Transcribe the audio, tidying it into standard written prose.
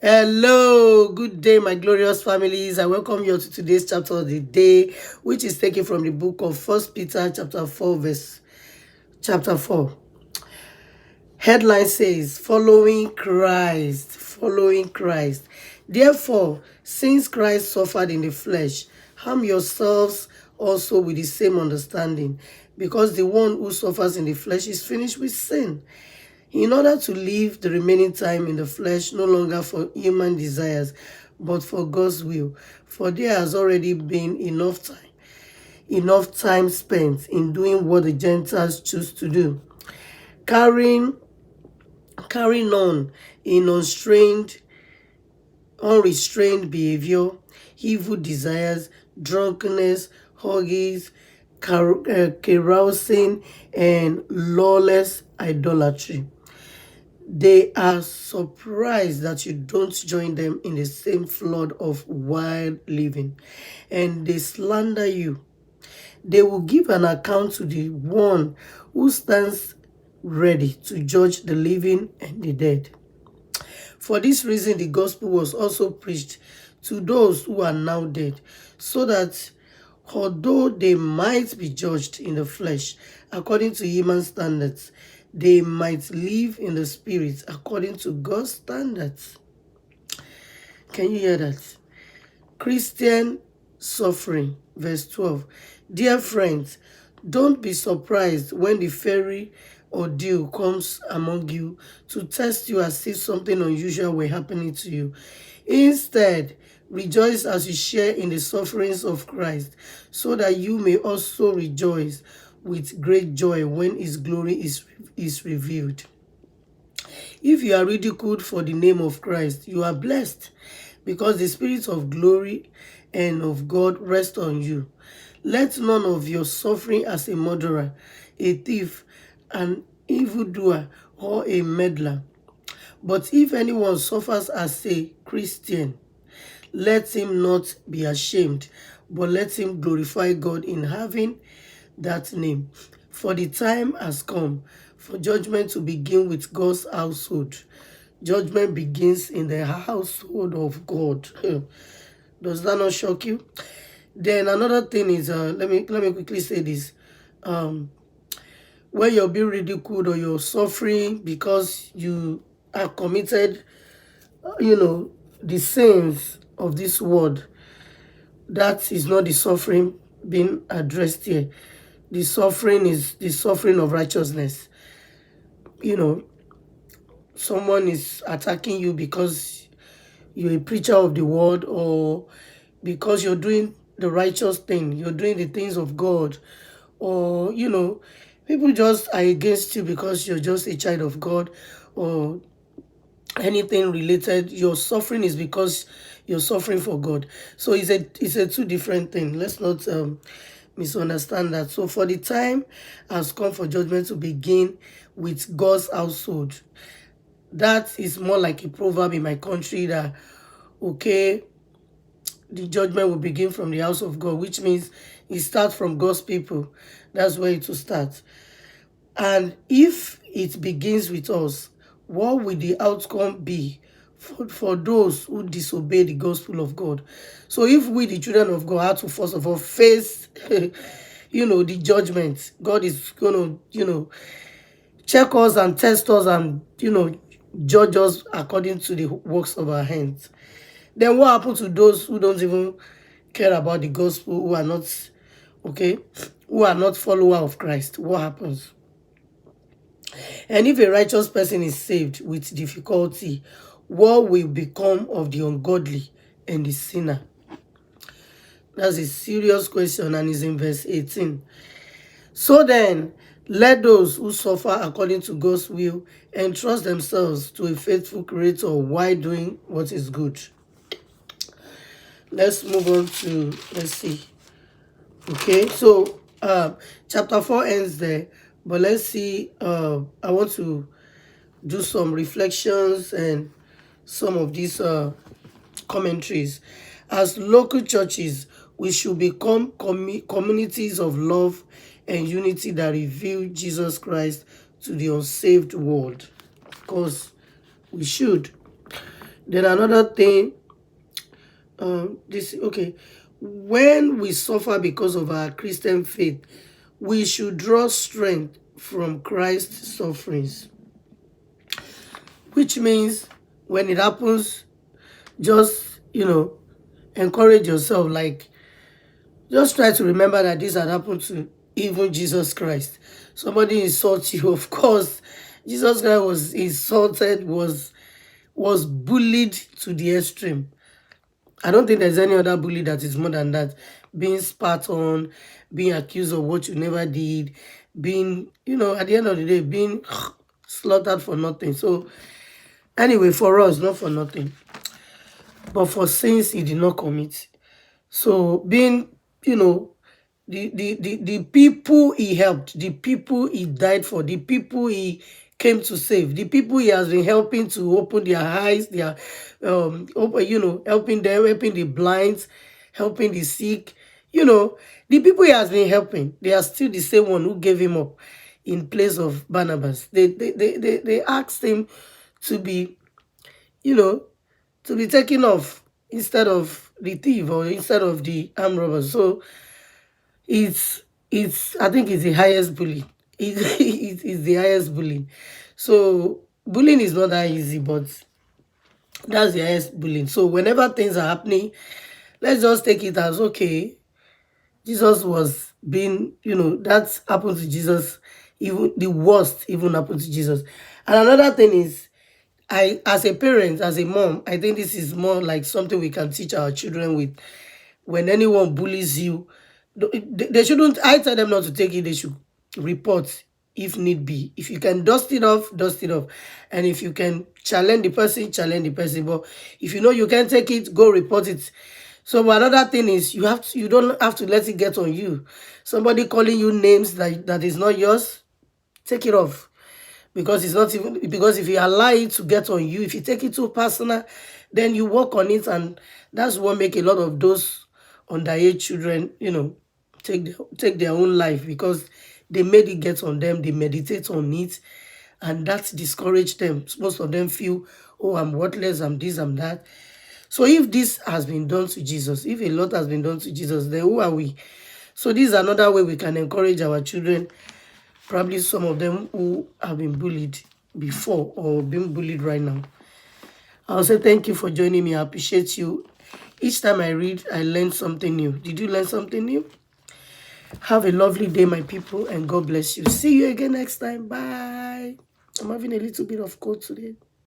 Hello, good day, my glorious families. I welcome you to today's chapter of the day, which is taken from the book of First Peter, chapter 4. Headline says, Following Christ, following Christ. Therefore, since Christ suffered in the flesh, arm yourselves also with the same understanding, because the one who suffers in the flesh is finished with sin, in order to live the remaining time in the flesh, no longer for human desires, but for God's will. For there has already been enough time spent in doing what the Gentiles choose to do, carrying on in unrestrained behavior, evil desires, drunkenness, orgies, carousing, and lawless idolatry. They are surprised that you don't join them in the same flood of wild living, and they slander you. They will give an account to the one who stands ready to judge the living and the dead. For this reason, the gospel was also preached to those who are now dead, so that although they might be judged in the flesh according to human standards, they might live in the spirit according to God's standards. Can you hear that? Christian suffering, verse 12. Dear friends, don't be surprised when the fiery ordeal comes among you to test you as if something unusual were happening to you. Instead, rejoice as you share in the sufferings of Christ, so that you may also rejoice with great joy when his glory is revealed. If you are ridiculed for the name of Christ, you are blessed, because the Spirit of glory and of God rest on you. Let none of your suffering as a murderer, a thief, an evildoer, or a meddler. But if anyone suffers as a Christian, let him not be ashamed, but let him glorify God in having that name. For the time has come for judgment to begin with God's household. Judgment begins in the household of God. Does that not shock you? Then another thing is, let me quickly say this. When you're being ridiculed or you're suffering because you have committed, the sins of this world, that is not the suffering being addressed here. The suffering is the suffering of righteousness. Someone is attacking you because you're a preacher of the word, or because you're doing the righteous thing, you're doing the things of God, or people just are against you because you're just a child of God, or anything related. Your suffering is because you're suffering for God. So it's a two different thing. Let's not misunderstand that. So for the time has come for judgment to begin with God's household. That is more like a proverb in my country that, okay, the judgment will begin from the house of God, which means it starts from God's people. That's where it will start. And if it begins with us, what will the outcome be for those who disobey the gospel of God? So if we, the children of God, have to first of all face, the judgment, God is going to, check us and test us and, judge us according to the works of our hands. Then what happens to those who don't even care about the gospel, who are not, who are not follower of Christ? What happens? And if a righteous person is saved with difficulty, what will become of the ungodly and the sinner? That's a serious question, and it's in verse 18. So then, let those who suffer according to God's will entrust themselves to a faithful Creator while doing what is good. Let's move on to, let's see. Okay, so chapter 4 ends there, but let's see. I want to do some reflections and some of these commentaries. As local churches, we should become communities of love and unity that reveal Jesus Christ to the unsaved world, because we should. Then another thing, when we suffer because of our Christian faith, we should draw strength from Christ's sufferings, which means when it happens, just, encourage yourself. Like, just try to remember that this had happened to even Jesus Christ. Somebody insults you, of course. Jesus Christ was insulted, was bullied to the extreme. I don't think there's any other bully that is more than that. Being spat on, being accused of what you never did, being, at the end of the day, being slaughtered for nothing. So, anyway, for us, not for nothing, but for sins he did not commit. So, being, the people he helped, the people he died for, the people he came to save, the people he has been helping to open their eyes, their helping them, helping the blind, helping the sick, the people he has been helping, they are still the same one who gave him up in place of Barnabas. They asked him to be, to be taken off instead of the thief or instead of the armed robbers. So it's I think it's the highest bullying. It's the highest bullying. So bullying is not that easy, but that's the highest bullying. So whenever things are happening, let's just take it as okay. Jesus was being, that happened to Jesus. Even the worst even happened to Jesus. And another thing is, as a parent, as a mom, I think this is more like something we can teach our children with. When anyone bullies you, they shouldn't, I tell them not to take it, they should report if need be. If you can dust it off, dust it off. And if you can challenge the person, challenge the person. But if you know you can't take it, go report it. So another thing is, you don't have to let it get on you. Somebody calling you names that is not yours, take it off. Because it's not even, because if you allow it to get on you, if you take it too personal, then you work on it, and that's what make a lot of those underage children, take their own life, because they made it get on them, they meditate on it, and that discouraged them. Most of them feel, oh, I'm worthless, I'm this, I'm that. So if this has been done to Jesus, if a lot has been done to Jesus, then who are we? So this is another way we can encourage our children, probably some of them who have been bullied before or being bullied right now. I'll say thank you for joining me. I appreciate you. Each time I read, I learn something new. Did you learn something new? Have a lovely day, my people, and God bless you. See you again next time. Bye. I'm having a little bit of cold today.